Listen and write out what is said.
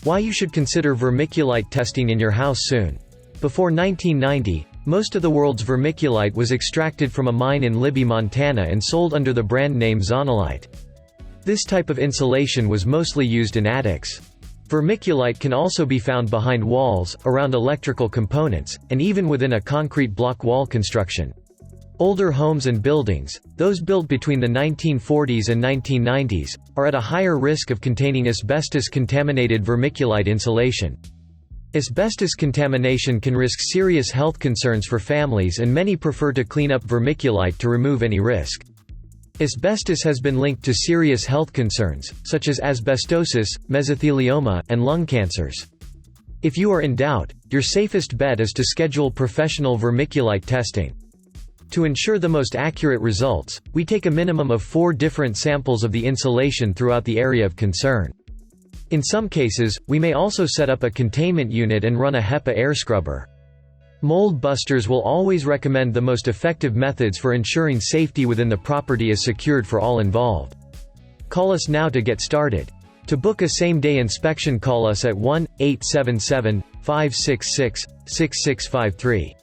Why you should consider vermiculite testing in your house soon. Before 1990, most of the world's vermiculite was extracted from a mine in Libby, Montana and sold under the brand name Zonalite. This type of insulation was mostly used in attics. Vermiculite can also be found behind walls, around electrical components, and even within a concrete block wall construction. Older homes and buildings, those built between the 1940s and 1990s, are at a higher risk of containing asbestos-contaminated vermiculite insulation. Asbestos contamination can risk serious health concerns for families, and many prefer to clean up vermiculite to remove any risk. Asbestos has been linked to serious health concerns, such as asbestosis, mesothelioma, and lung cancers. If you are in doubt, your safest bet is to schedule professional vermiculite testing. To ensure the most accurate results, we take a minimum of 4 different samples of the insulation throughout the area of concern. In some cases, we may also set up a containment unit and run a HEPA air scrubber. Mold busters will always recommend the most effective methods for ensuring safety within the property is secured for all involved. Call us now to get started. To book a same-day inspection, call us at 1-877-566-6653.